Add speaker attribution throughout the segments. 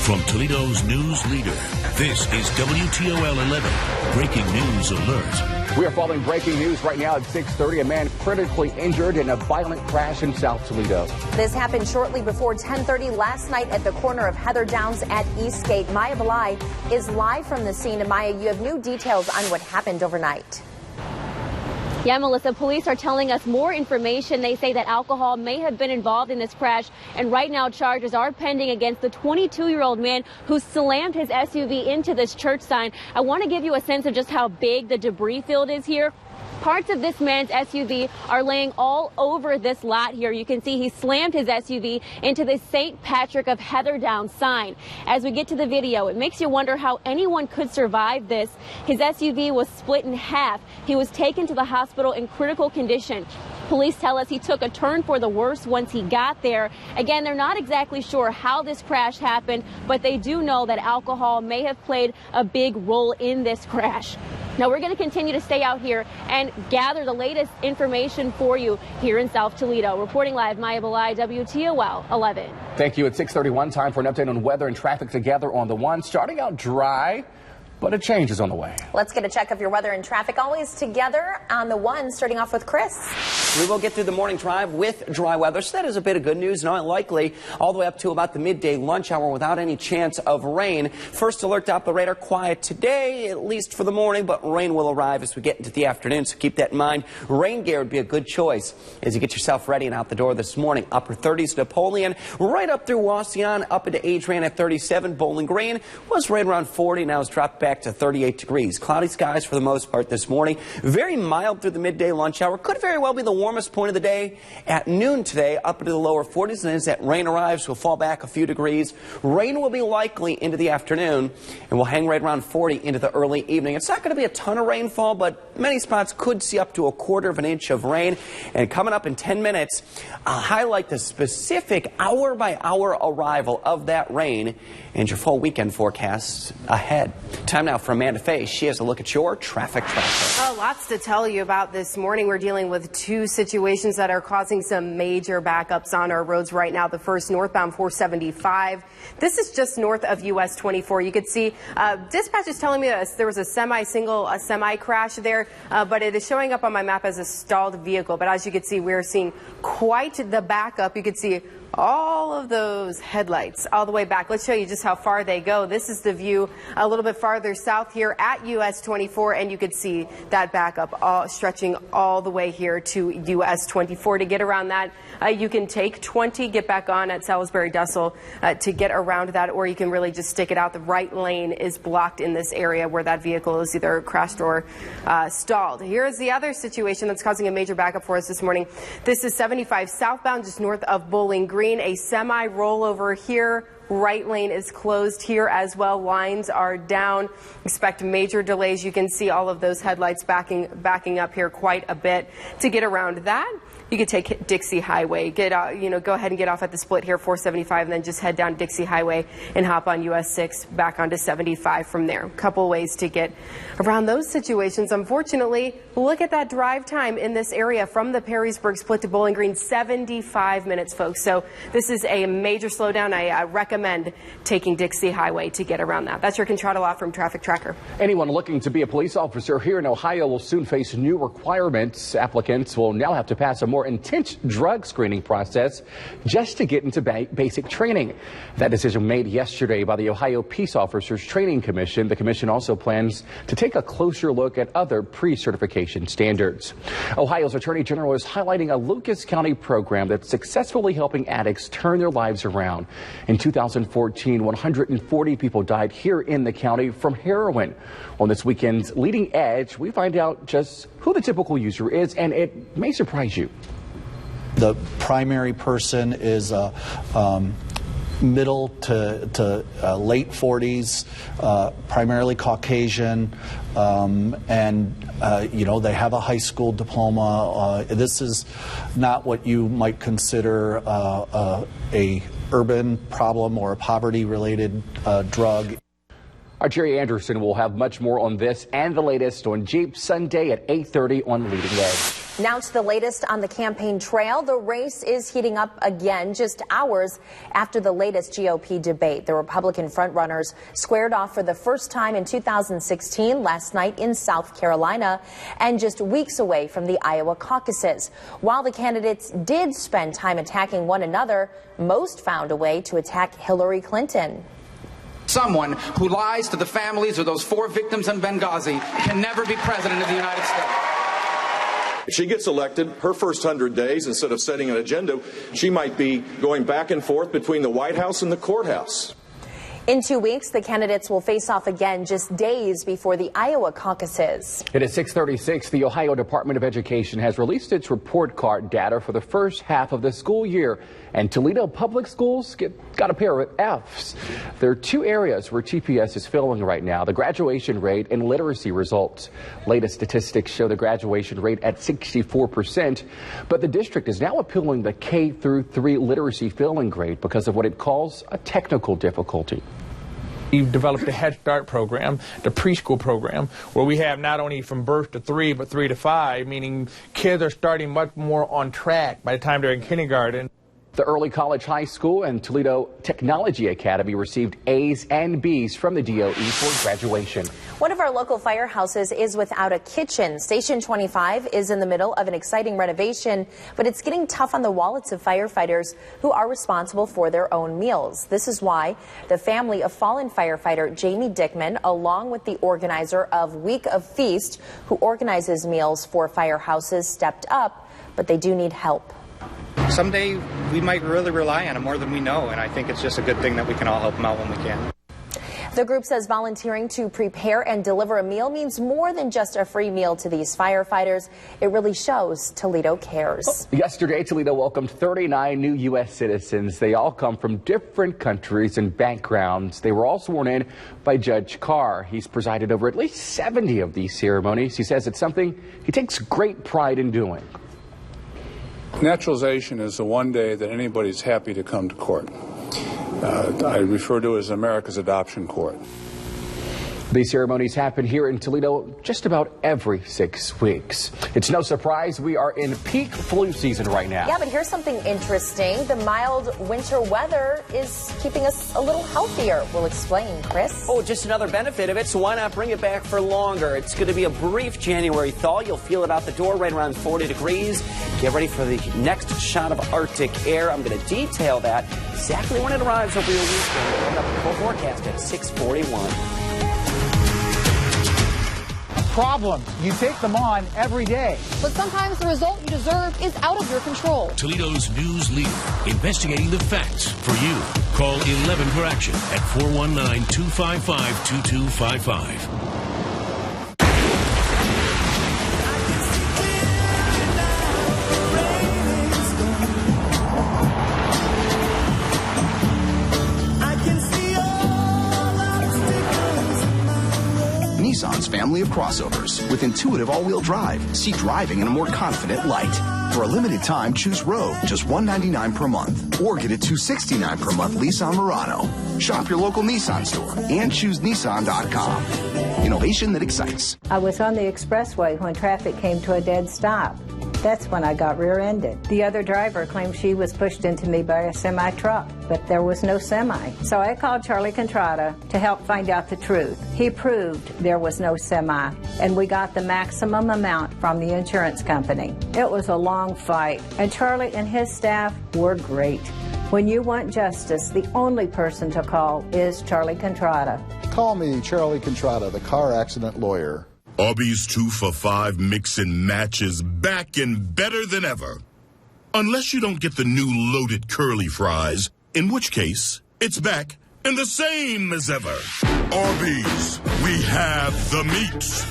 Speaker 1: From Toledo's news leader, this is WTOL 11 Breaking News Alert.
Speaker 2: We are following breaking news right now at 6:30. A man critically injured in a violent crash in South Toledo.
Speaker 3: This happened shortly before 10:30 last night at the corner of Heather Downs at Eastgate. Maya Belay is live from the scene. And Maya, you have new details on what happened overnight.
Speaker 4: Yeah, Melissa, police are telling us more information. They say that alcohol may have been involved in this crash, and right now charges are pending against the 22-year-old man who slammed his SUV into this church sign. I want to give you a sense of just how big the debris field is here. Parts of this man's SUV are laying all over this lot here. You can see he slammed his SUV into the St. Patrick of Heather Downs sign. As we get to the video, it makes you wonder how anyone could survive this. His SUV was split in half. He was taken to the hospital in critical condition. Police tell us he took a turn for the worse once he got there. Again, they're not exactly sure how this crash happened, but they do know that alcohol may have played a big role in this crash. Now, we're going to continue to stay out here and gather the latest information for you here in South Toledo. Reporting live, Maya Belay, WTOL 11.
Speaker 2: Thank you. At 6:31, time for an update on weather and traffic together on the One. Starting out dry, but a change is on the way.
Speaker 3: Let's get a check of your weather and traffic, always together on the One, starting off with Chris.
Speaker 5: We will get through the morning drive with dry weather, so that is a bit of good news, not likely all the way up to about the midday lunch hour without any chance of rain. First alert Doppler radar quiet today, at least for the morning, but rain will arrive as we get into the afternoon, so keep that in mind. Rain gear would be a good choice as you get yourself ready and out the door this morning. Upper 30s Napoleon, right up through Wauseon, up into Adrian at 37. Bowling Green was right around 40, now it's dropped back to 38 degrees. Cloudy skies for the most part this morning. Very mild through the midday lunch hour. Could very well be the warmest point of the day at noon today, up into the lower 40s. And as that rain arrives, we'll fall back a few degrees. Rain will be likely into the afternoon, and we'll hang right around 40 into the early evening. It's not going to be a ton of rainfall, but many spots could see up to a quarter of an inch of rain. And coming up in 10 minutes, I'll highlight the specific hour-by-hour arrival of that rain and your full weekend forecasts ahead. Time now for Amanda Fay. She has a look at your traffic tracker.
Speaker 6: Oh, lots to tell you about this morning. We're dealing with two situations that are causing some major backups on our roads right now. The first, northbound 475. This is just north of US 24. You could see dispatch is telling me there was a semi crash there, but it is showing up on my map as a stalled vehicle. But as you can see, we're seeing quite the backup. You could see all of those headlights all the way back. Let's show you just how far they go. This is the view a little bit farther south here at US 24, and you could see that backup stretching all the way here to US 24. To get around that, you can take 20, get back on at Salisbury Dussel to get around that, or you can really just stick it out. The right lane is blocked in this area where that vehicle is either crashed or stalled. Here is the other situation that's causing a major backup for us this morning. This is 75 southbound just north of Bowling Green. A semi rollover here. Right lane is closed here as well. Lines are down. Expect major delays. You can see all of those headlights backing up here quite a bit. To get around that, you could take Dixie Highway. Go ahead and get off at the split here, 475, and then just head down Dixie Highway and hop on US 6 back onto 75 from there. A couple ways to get around those situations. Unfortunately, look at that drive time in this area from the Perrysburg split to Bowling Green, 75 minutes, folks. So this is a major slowdown. I recommend taking Dixie Highway to get around that. That's your Contrada Law from Traffic Tracker.
Speaker 2: Anyone looking to be a police officer here in Ohio will soon face new requirements. Applicants will now have to pass a more intense drug screening process just to get into basic training. That decision made yesterday by the Ohio Peace Officers Training Commission. The commission also plans to take a closer look at other pre-certification standards. Ohio's Attorney General is highlighting a Lucas County program that's successfully helping addicts turn their lives around. In 2014, 140 people died here in the county from heroin. On this weekend's Leading Edge, we find out just who the typical user is, and it may surprise you.
Speaker 7: The primary person is middle to late 40s, primarily Caucasian, and they have a high school diploma. This is not what you might consider a urban problem or a poverty-related drug.
Speaker 2: Our Jerry Anderson will have much more on this and the latest on Jeep Sunday at 8:30 on Leading Edge.
Speaker 3: Now to the latest on the campaign trail. The race is heating up again just hours after the latest GOP debate. The Republican frontrunners squared off for the first time in 2016 last night in South Carolina and just weeks away from the Iowa caucuses. While the candidates did spend time attacking one another, most found a way to attack Hillary Clinton.
Speaker 8: Someone who lies to the families of those 4 victims in Benghazi can never be president of the United States.
Speaker 9: If she gets elected, her first 100 days, instead of setting an agenda, she might be going back and forth between the White House and the courthouse.
Speaker 3: In 2 weeks, the candidates will face off again just days before the Iowa caucuses.
Speaker 2: It is 6:36. The Ohio Department of Education has released its report card data for the first half of the school year, and Toledo Public Schools got a pair of Fs. There are 2 areas where TPS is failing right now: the graduation rate and literacy results. Latest statistics show the graduation rate at 64%, but the district is now appealing the K-3 literacy failing grade because of what it calls a technical difficulty.
Speaker 10: We've developed a Head Start program, the preschool program, where we have not only from birth to 3, but 3 to 5, meaning kids are starting much more on track by the time they're in kindergarten.
Speaker 2: The Early College High School and Toledo Technology Academy received A's and B's from the DOE for graduation.
Speaker 3: One of our local firehouses is without a kitchen. Station 25 is in the middle of an exciting renovation, but it's getting tough on the wallets of firefighters who are responsible for their own meals. This is why the family of fallen firefighter Jamie Dickman, along with the organizer of Week of Feast, who organizes meals for firehouses, stepped up, but they do need help.
Speaker 11: Someday we might really rely on them more than we know, and I think it's just a good thing that we can all help them out when we can.
Speaker 3: The group says volunteering to prepare and deliver a meal means more than just a free meal to these firefighters. It really shows Toledo cares.
Speaker 2: Yesterday, Toledo welcomed 39 new U.S. citizens. They all come from different countries and backgrounds. They were all sworn in by Judge Carr. He's presided over at least 70 of these ceremonies. He says it's something he takes great pride in doing.
Speaker 12: Naturalization is the one day that anybody's happy to come to court. I refer to it as America's adoption court.
Speaker 2: These ceremonies happen here in Toledo just about every 6 weeks. It's no surprise we are in peak flu season right now.
Speaker 3: Yeah, but here's something interesting. The mild winter weather is keeping us a little healthier. We'll explain, Chris.
Speaker 5: Oh, just another benefit of it, so why not bring it back for longer? It's going to be a brief January thaw. You'll feel it out the door right around 40 degrees. Get ready for the next shot of Arctic air. I'm going to detail that exactly when it arrives over your weekend. We'll up the full forecast at 6:41.
Speaker 13: Problem. You take them on every day.
Speaker 14: But sometimes the result you deserve is out of your control.
Speaker 1: Toledo's news leader, investigating the facts for you. Call 11 for action at 419-255-2255.
Speaker 15: Nissan's family of crossovers with intuitive all-wheel drive. See driving in a more confident light. For a limited time, choose Rogue, just $199 per month, or get a $269 per month lease on Murano. Shop your local Nissan store and choose Nissan.com. Innovation that excites.
Speaker 16: I was on the expressway when traffic came to a dead stop. That's when I got rear-ended. The other driver claimed she was pushed into me by a semi-truck, but there was no semi. So I called Charlie Contrada to help find out the truth. He proved there was no semi, and we got the maximum amount from the insurance company. It was a long fight, and Charlie and his staff were great. When you want justice, the only person to call is Charlie Contrada.
Speaker 17: Call me Charlie Contrada, the car accident lawyer.
Speaker 18: Arby's 2 for $5 mix and match is back and better than ever. Unless you don't get the new loaded curly fries, in which case, it's back and the same as ever. Arby's, we have the meat.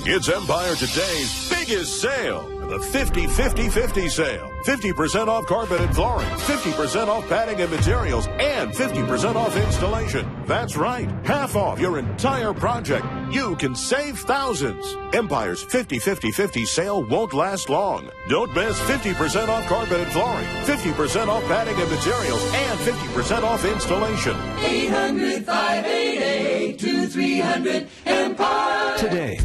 Speaker 19: It's Empire Today's biggest sale, the 50-50-50 sale. 50% off carpet and flooring, 50% off padding and materials, and 50% off installation. That's right, half off your entire project. You can save thousands. Empire's 50-50-50 sale won't last long. Don't miss 50% off carpet and flooring, 50% off padding and materials, and 50% off installation.
Speaker 20: 800-588-2300 Empire.
Speaker 1: Today.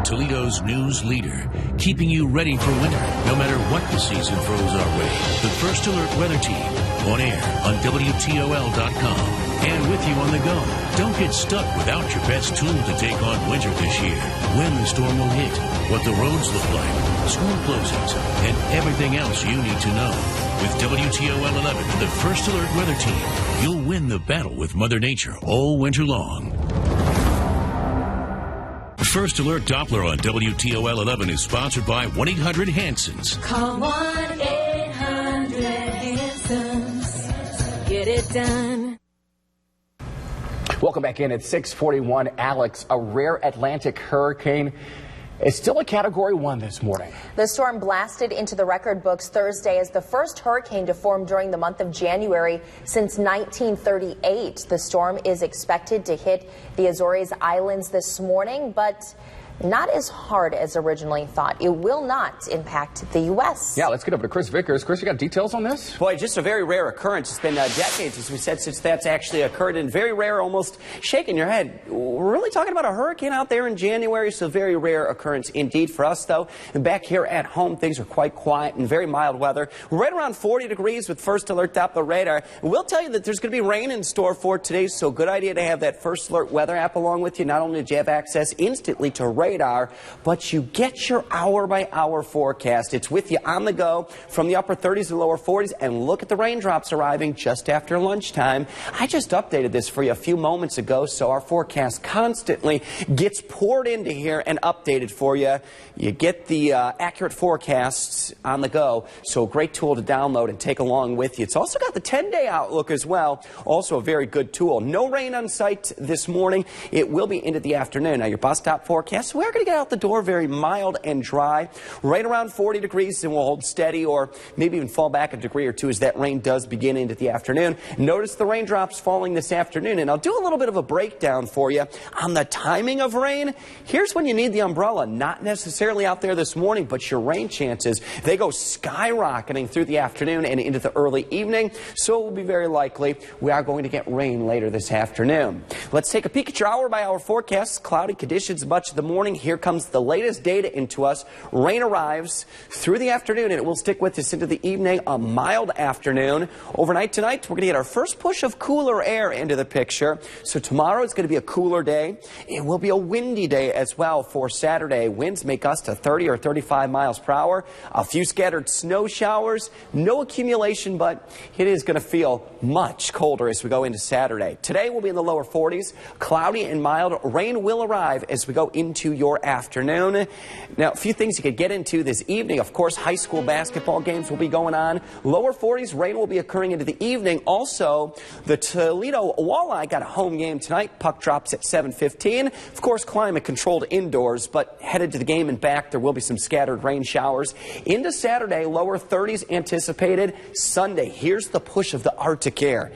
Speaker 1: Toledo's news leader, keeping you ready for winter, no matter what the season throws our way. The First Alert Weather Team, on air on WTOL.com, and with you on the go. Don't get stuck without your best tool to take on winter this year. When the storm will hit, what the roads look like, school closings, and everything else you need to know. With WTOL 11, the First Alert Weather Team, you'll win the battle with Mother Nature all winter long. First Alert Doppler on WTOL 11 is sponsored by 1-800-HANSONS.
Speaker 20: Call 1-800-HANSONS. Get it done.
Speaker 2: Welcome back in at 6:41. Alex, a rare Atlantic hurricane is still a Category 1 this morning.
Speaker 3: The storm blasted into the record books Thursday as the first hurricane to form during the month of January since 1938. The storm is expected to hit the Azores Islands this morning, but not as hard as originally thought. It will not impact the U.S.
Speaker 2: Yeah, let's get over to Chris Vickers. Chris, you got details on this?
Speaker 5: Boy, just a very rare occurrence. It's been decades, as we said, since that's actually occurred, and very rare, almost shaking your head. We're really talking about a hurricane out there in January, so very rare occurrence indeed for us, though. And back here at home, things are quite quiet and very mild weather. We're right around 40 degrees with First Alert Doppler radar. We'll tell you that there's going to be rain in store for today, so good idea to have that First Alert weather app along with you. Not only did you have access instantly to radar, but you get your hour-by-hour forecast. It's with you on the go from the upper 30s to lower 40s, and look at the raindrops arriving just after lunchtime. I just updated this for you a few moments ago, so our forecast constantly gets poured into here and updated for you. You get the accurate forecasts on the go, so a great tool to download and take along with you. It's also got the 10-day outlook as well, also a very good tool. No rain on site this morning. It will be into the afternoon. Now, your bus stop forecast, we're going to get out the door very mild and dry, right around 40 degrees, and we'll hold steady or maybe even fall back a degree or two as that rain does begin into the afternoon. Notice the raindrops falling this afternoon, and I'll do a little bit of a breakdown for you on the timing of rain. Here's when you need the umbrella. Not necessarily out there this morning, but your rain chances, they go skyrocketing through the afternoon and into the early evening, so it will be very likely we are going to get rain later this afternoon. Let's take a peek at your hour-by-hour forecast. Cloudy conditions much of the morning. Here comes the latest data into us. Rain arrives through the afternoon, and it will stick with us into the evening. A mild afternoon. Overnight tonight, we're going to get our first push of cooler air into the picture. So tomorrow it's going to be a cooler day. It will be a windy day as well for Saturday. Winds may gust to 30 or 35 miles per hour. A few scattered snow showers. No accumulation, but it is going to feel much colder as we go into Saturday. Today will be in the lower 40s. Cloudy and mild. Rain will arrive as we go into your afternoon. Now, a few things you could get into this evening. Of course, high school basketball games will be going on. Lower 40s, rain will be occurring into the evening. Also, the Toledo Walleye got a home game tonight. Puck drops at 7:15. Of course, climate controlled indoors, but headed to the game and back, there will be some scattered rain showers. Into Saturday, lower 30s anticipated. Sunday, here's the push of the Arctic air.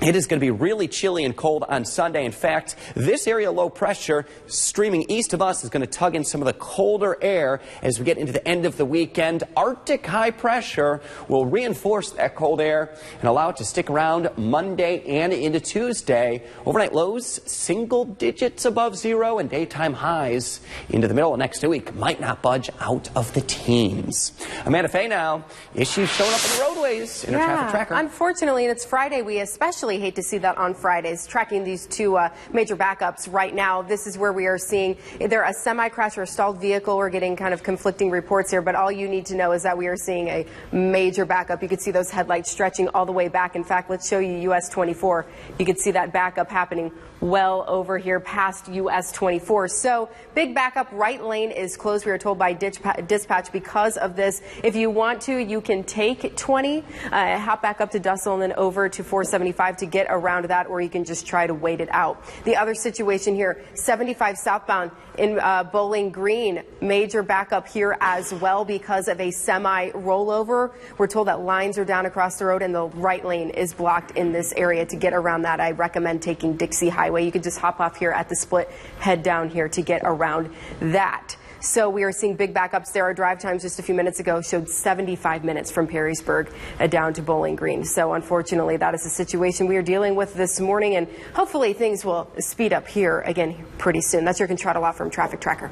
Speaker 5: It is going to be really chilly and cold on Sunday. In fact, this area low pressure streaming east of us is going to tug in some of the colder air as we get into the end of the weekend. Arctic high pressure will reinforce that cold air and allow it to stick around Monday and into Tuesday. Overnight lows, single digits above zero, and daytime highs into the middle of next week might not budge out of the teens. Amanda Fay now. Issues showing up on the roadways in our traffic tracker.
Speaker 6: Unfortunately, and it's Friday, we especially hate to see that on Fridays. Tracking these two major backups right now. This is where we are seeing either a semi-crash or a stalled vehicle. We're getting kind of conflicting reports here, but all you need to know is that we are seeing a major backup. You can see those headlights stretching all the way back. In fact, let's show you US 24. You can see that backup happening well over here past US 24. So big backup. Right lane is closed, we are told by dispatch because of this. If you want to, you can take 20, hop back up to Dussel and then over to 475 to get around that, or you can just try to wait it out. The other situation here, 75 southbound in Bowling Green, major backup here as well because of a semi rollover. We're told that lines are down across the road and the right lane is blocked in this area. To get around that, I recommend taking Dixie Highway. You could just hop off here at the split, head down here to get around that. So we are seeing big backups there. Our drive times just a few minutes ago showed 75 minutes from Perrysburg down to Bowling Green. So unfortunately, that is the situation we are dealing with this morning, and hopefully things will speed up here again pretty soon. That's your Contrada Law Firm Traffic Tracker.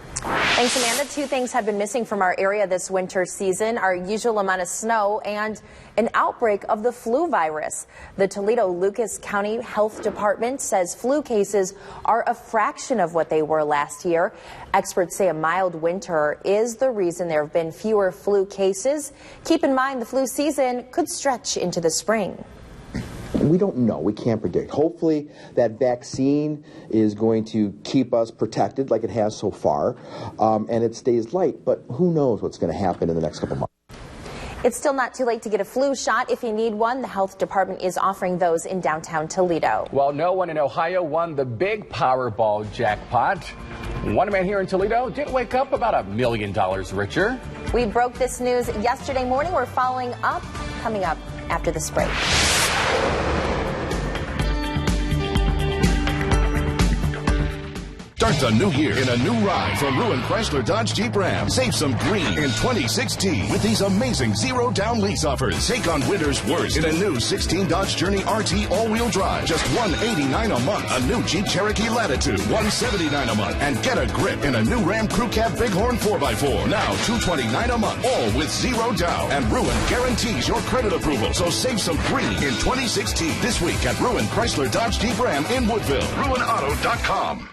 Speaker 3: Thanks, Amanda. Two things have been missing from our area this winter season: our usual amount of snow and an outbreak of the flu virus. The Toledo-Lucas County Health Department says flu cases are a fraction of what they were last year. Experts say a mild winter is the reason there have been fewer flu cases. Keep in mind the flu season could stretch into the spring.
Speaker 21: We don't know. We can't predict. Hopefully that vaccine is going to keep us protected like it has so far, and it stays light, but who knows what's going to happen in the next couple months.
Speaker 3: It's still not too late to get a flu shot if you need one. The health department is offering those in downtown Toledo.
Speaker 2: Well, no one in Ohio won the big Powerball jackpot. One man here in Toledo did wake up about $1 million richer.
Speaker 3: We broke this news yesterday morning. We're following up, coming up after this break.
Speaker 18: Start the new year in a new ride from Ruin Chrysler Dodge Jeep Ram. Save some green in 2016 with these amazing zero-down lease offers. Take on winter's worst in a new 16 Dodge Journey RT all-wheel drive. Just $189 a month. A new Jeep Cherokee Latitude, $179 a month. And get a grip in a new Ram Crew Cab Bighorn 4x4. Now $229 a month. All with zero down. And Ruin guarantees your credit approval. So save some green in 2016. This week at Ruin Chrysler Dodge Jeep Ram in Woodville. RuinAuto.com.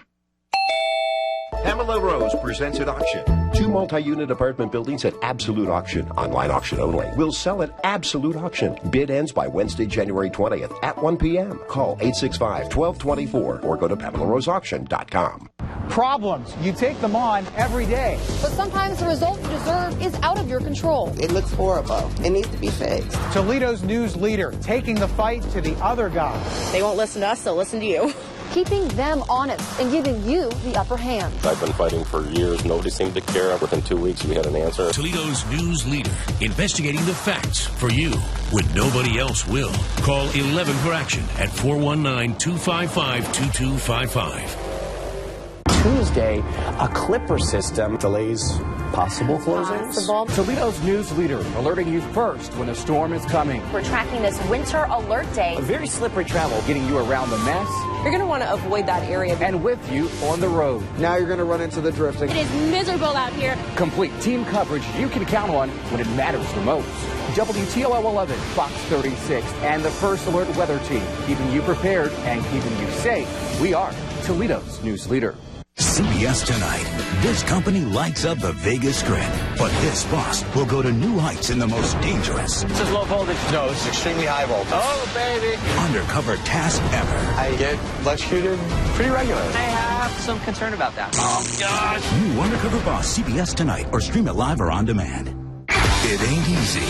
Speaker 22: Pamela Rose presents at auction. 2 multi-unit apartment buildings at absolute auction. Online auction only. We'll sell at absolute auction. Bid ends by Wednesday, January 20th at 1 p.m. Call 865-1224 or go to PamelaRoseAuction.com.
Speaker 13: Problems, you take them on every day.
Speaker 14: But sometimes the result you deserve is out of your control.
Speaker 23: It looks horrible. It needs to be fixed.
Speaker 13: Toledo's news leader taking the fight to the other guy.
Speaker 23: They won't listen to us, they'll listen to you.
Speaker 14: Keeping them honest and giving you the upper hand.
Speaker 24: I've been fighting for years. Nobody seemed to care. Within 2 weeks, we had an answer.
Speaker 1: Toledo's news leader, investigating the facts for you when nobody else will. Call 11 for action at 419-255-2255.
Speaker 5: Tuesday, a Clipper system delays possible closings.
Speaker 2: Toledo's news leader alerting you first when a storm is coming.
Speaker 3: We're tracking this winter alert day.
Speaker 2: Very slippery travel, getting you around the mess.
Speaker 3: You're going to want to avoid that area.
Speaker 2: And with you on the road.
Speaker 21: Now you're going to run into the drifting.
Speaker 4: It is miserable out here.
Speaker 2: Complete team coverage you can count on when it matters the most. WTOL 11, Fox 36, and the First Alert Weather Team, keeping you prepared and keeping you safe. We are Toledo's news leader.
Speaker 25: CBS Tonight. This company lights up the Vegas Strip, but this boss will go to new heights in the most dangerous.
Speaker 26: This is low voltage. No, it's extremely high voltage. Oh, baby.
Speaker 25: Undercover task ever.
Speaker 26: I get electrocuted pretty regularly. I have some concern about that. Oh, gosh.
Speaker 25: New Undercover Boss, CBS Tonight, or stream it live or on demand. It ain't easy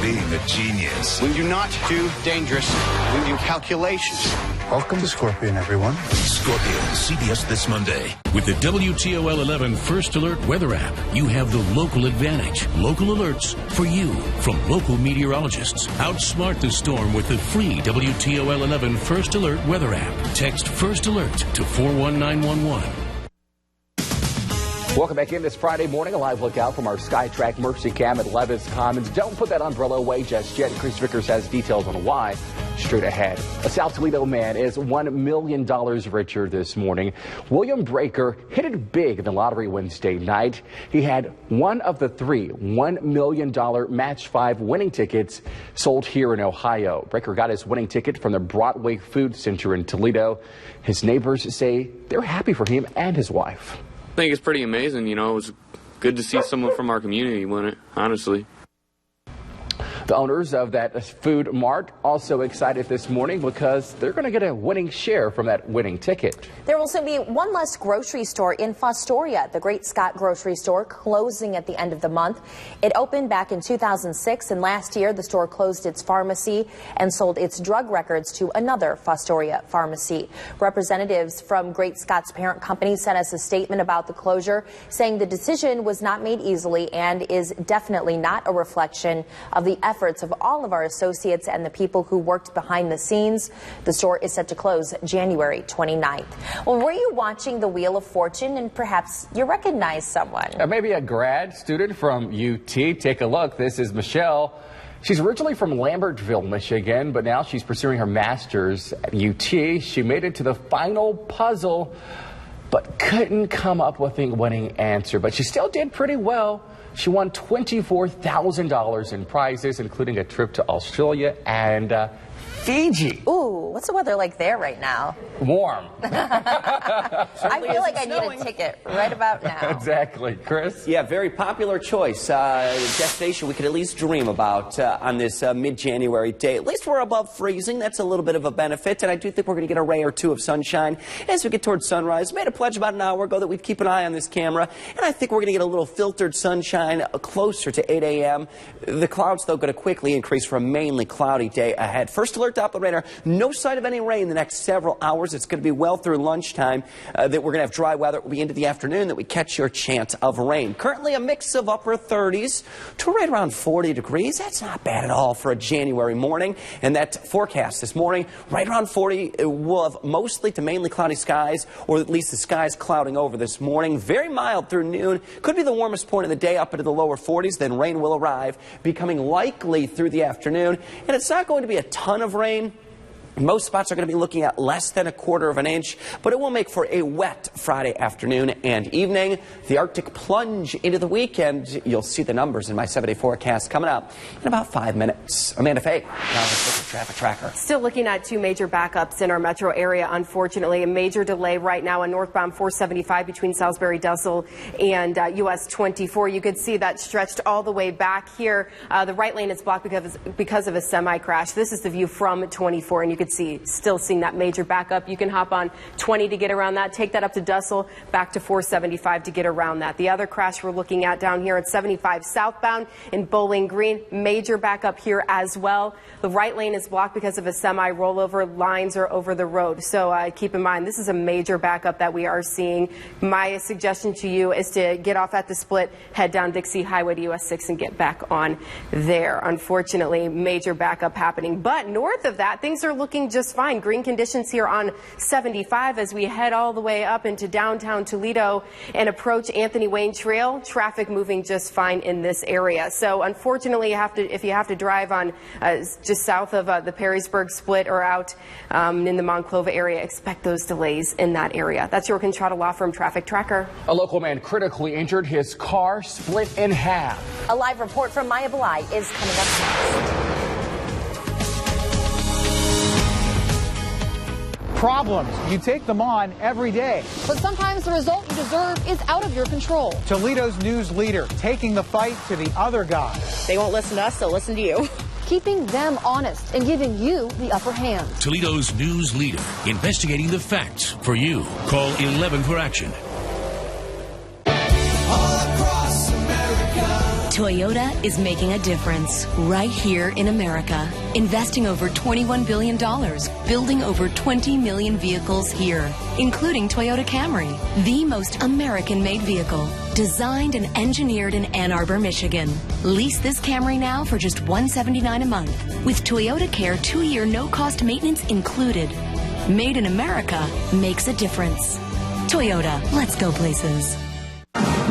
Speaker 25: being a genius.
Speaker 26: We do not do dangerous. We do calculations.
Speaker 17: Welcome to Scorpion, everyone.
Speaker 1: Scorpion, CBS this Monday. With the WTOL 11 First Alert weather app, you have the local advantage. Local alerts for you from local meteorologists. Outsmart the storm with the free WTOL 11 First Alert weather app. Text First Alert to 41911.
Speaker 2: Welcome back in this Friday morning. A live look out from our SkyTrack Mercy Cam at Levis Commons. Don't put that umbrella away just yet. Chris Vickers has details on why straight ahead. A South Toledo man is $1 million richer this morning. William Breaker hit it big in the lottery Wednesday night. He had one of the 3 $1 million Match 5 winning tickets sold here in Ohio. Breaker got his winning ticket from the Broadway Food Center in Toledo. His neighbors say they're happy for him and his wife.
Speaker 27: I think it's pretty amazing. You know, it was good to see someone from our community win it, honestly.
Speaker 2: The owners of that food mart also excited this morning because they're going to get a winning share from that winning ticket.
Speaker 3: There will soon be one less grocery store in Fostoria. The Great Scott grocery store closing at the end of the month. It opened back in 2006, and last year the store closed its pharmacy and sold its drug records to another Fostoria pharmacy. Representatives from Great Scott's parent company sent us a statement about the closure, saying the decision was not made easily and is definitely not a reflection of the efforts efforts of all of our associates and the people who worked behind the scenes. The store is set to close January 29th. Well, were you watching the Wheel of Fortune and perhaps you recognize someone?
Speaker 2: Maybe a grad student from UT. Take a look. This is Michelle. She's originally from Lambertville, Michigan, but now she's pursuing her master's at UT. She made it to the final puzzle, but couldn't come up with a winning answer. But she still did pretty well. She won $24,000 in prizes, including a trip to Australia and Fiji.
Speaker 3: Ooh, what's the weather like there right now?
Speaker 2: Warm.
Speaker 3: I feel like I need a ticket right about now.
Speaker 2: Exactly. Chris?
Speaker 5: Yeah, very popular choice. Destination we could at least dream about on this mid-January day. At least we're above freezing. That's a little bit of a benefit. And I do think we're going to get a ray or two of sunshine as we get towards sunrise. Made a pledge about an hour ago that we'd keep an eye on this camera. And I think we're going to get a little filtered sunshine closer to 8 a.m. The clouds, though, going to quickly increase for a mainly cloudy day ahead. First alert Doppler radar. No sign of any rain in the next several hours. It's going to be well through lunchtime that we're going to have dry weather. It will be into the afternoon that we catch your chance of rain. Currently a mix of upper 30s to right around 40 degrees. That's not bad at all for a January morning. And that forecast this morning, right around 40, we'll have mostly to mainly cloudy skies, or at least the skies clouding over this morning. Very mild through noon. Could be the warmest point of the day up into the lower 40s. Then rain will arrive, becoming likely through the afternoon. And it's not going to be a ton of rain. Most spots are going to be looking at less than 1/4 of an inch, but it will make for a wet Friday afternoon and evening. The Arctic plunge into the weekend. You'll see the numbers in my 7-day forecast coming up in about 5 minutes. Amanda Faye, now let's look at Traffic Tracker.
Speaker 6: Still looking at 2 major backups in our metro area, unfortunately. A major delay right now on northbound 475 between Salisbury, Dussel, and US 24. You could see that stretched all the way back here. The right lane is blocked because of a semi-crash. This is the view from 24, and you could still seeing that major backup. You can hop on 20 to get around that, take that up to Dussel, back to 475 to get around that. The other crash we're looking at down here at 75 southbound in Bowling Green, major backup here as well. The right lane is blocked because of a semi rollover. Lines are over the road, so keep in mind this is a major backup that we are seeing. My suggestion to you is to get off at the split, head down Dixie Highway to US 6 and get back on there. Unfortunately, major backup happening, but north of that things are looking just fine. Green conditions here on 75 as we head all the way up into downtown Toledo and approach Anthony Wayne Trail. Traffic moving just fine in this area. So unfortunately, if you have to drive on just south of the Perrysburg split or out in the Monclova area, expect those delays in that area. That's your Contrada Law Firm Traffic Tracker.
Speaker 2: A local man critically injured, his car split in half.
Speaker 3: A live report from Maya Belay is coming up next.
Speaker 13: Problems, you take them on every day.
Speaker 14: But sometimes the result you deserve is out of your control.
Speaker 13: Toledo's news leader taking the fight to the other guy.
Speaker 23: They won't listen to us, they'll listen to you.
Speaker 14: Keeping them honest and giving you the upper hand.
Speaker 1: Toledo's news leader, investigating the facts for you. Call 11 for action.
Speaker 7: Toyota is making a difference right here in America, investing over $21 billion, building over 20 million vehicles here, including Toyota Camry, the most American-made vehicle, designed and engineered in Ann Arbor, Michigan. Lease this Camry now for just $179 a month, with Toyota Care 2-year no-cost maintenance included. Made in America makes a difference. Toyota, let's go places.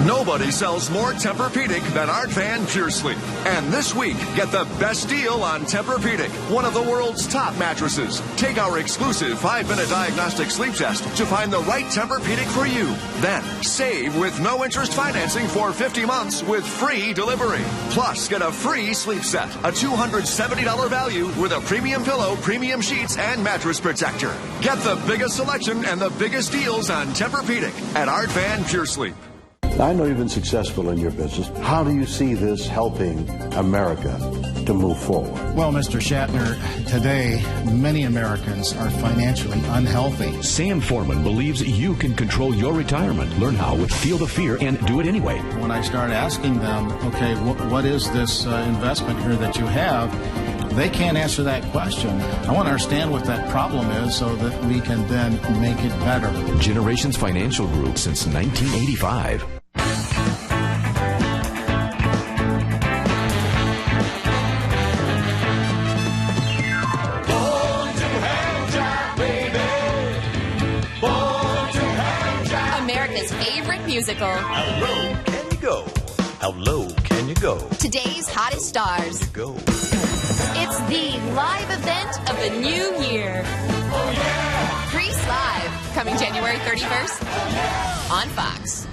Speaker 8: Nobody sells more Tempur-Pedic than Art Van Pure Sleep. And this week, get the best deal on Tempur-Pedic, one of the world's top mattresses. Take our exclusive 5-minute diagnostic sleep test to find the right Tempur-Pedic for you. Then, save with no interest financing for 50 months with free delivery. Plus, get a free sleep set, a $270 value with a premium pillow, premium sheets, and mattress protector. Get the biggest selection and the biggest deals on Tempur-Pedic at Art Van Pure Sleep.
Speaker 9: I know you've been successful in your business. How do you see this helping America to move forward?
Speaker 10: Well, Mr. Shatner, today many Americans are financially unhealthy.
Speaker 11: Sam Foreman believes you can control your retirement. Learn how with Feel the Fear and do it anyway.
Speaker 10: When I start asking them, okay, what is this investment here that you have? They can't answer that question. I want to understand what that problem is so that we can then make it better.
Speaker 11: Generations Financial Group since 1985.
Speaker 12: musical.
Speaker 15: How low can you go? How low can you go?
Speaker 12: Today's hottest stars.
Speaker 15: Go.
Speaker 12: It's the live event of the new year.
Speaker 15: Oh, yeah!
Speaker 12: Grease Live, coming January 31st on Fox.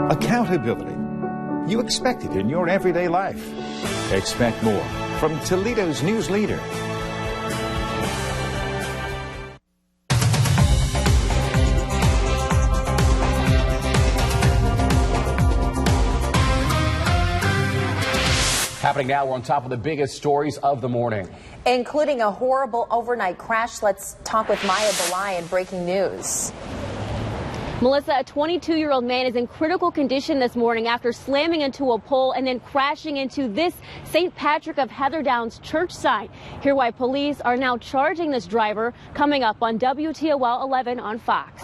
Speaker 16: Accountability. You expect it in your everyday life. Expect more from Toledo's news leader.
Speaker 2: Happening now, we're on top of the biggest stories of the morning,
Speaker 3: including a horrible overnight crash. Let's talk with Maya Belay in breaking news.
Speaker 4: Melissa, a 22-year-old man is in critical condition this morning after slamming into a pole and then crashing into this St. Patrick of Heatherdowns church sign. Hear why police are now charging this driver, coming up on WTOL 11 on Fox.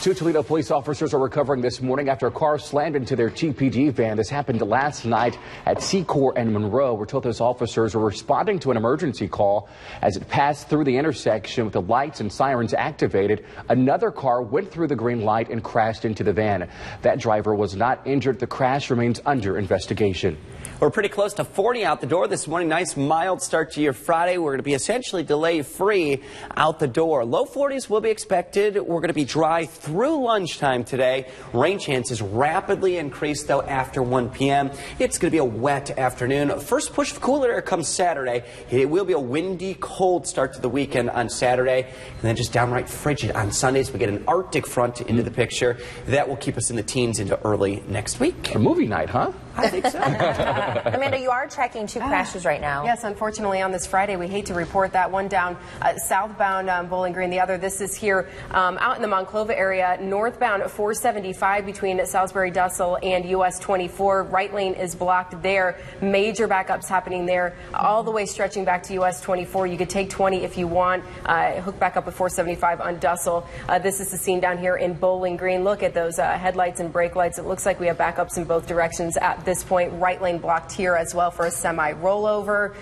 Speaker 2: 2 Toledo police officers are recovering this morning after a car slammed into their TPD van. This happened last night at Secor and Monroe. We're told those officers were responding to an emergency call as it passed through the intersection with the lights and sirens activated. Another car went through the green light and crashed into the van. That driver was not injured. The crash remains under investigation.
Speaker 5: We're pretty close to 40 out the door this morning. Nice mild start to your Friday. We're going to be essentially delay-free out the door. Low 40s will be expected. We're going to be dry through lunchtime today. Rain chances rapidly increase, though, after 1 p.m. It's going to be a wet afternoon. First push of cooler air comes Saturday. It will be a windy, cold start to the weekend on Saturday, and then just downright frigid on Sundays. We get an Arctic front into the picture. That will keep us in the teens into early next week.
Speaker 2: A movie night, huh?
Speaker 5: I think so.
Speaker 3: Amanda, you are checking 2 crashes right now.
Speaker 6: Yes, unfortunately on this Friday, we hate to report that. One down southbound Bowling Green. The other, this is here out in the Monclova area, northbound 475 between Salisbury Dussel and US 24. Right lane is blocked there. Major backups happening there, all the way stretching back to US 24. You could take 20 if you want. Hook back up at 475 on Dussel. This is the scene down here in Bowling Green. Look at those headlights and brake lights. It looks like we have backups in both directions at this point. Right lane blocked here as well for a semi rollover.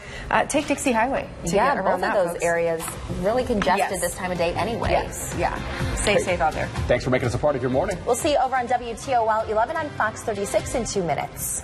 Speaker 6: Take Dixie Highway to get around
Speaker 3: both of those areas really congested this time of day anyway.
Speaker 6: Yes, yeah. Stay safe out there.
Speaker 2: Thanks for making us a part of your morning.
Speaker 3: We'll see you over on WTOL 11 on Fox 36 in 2 minutes.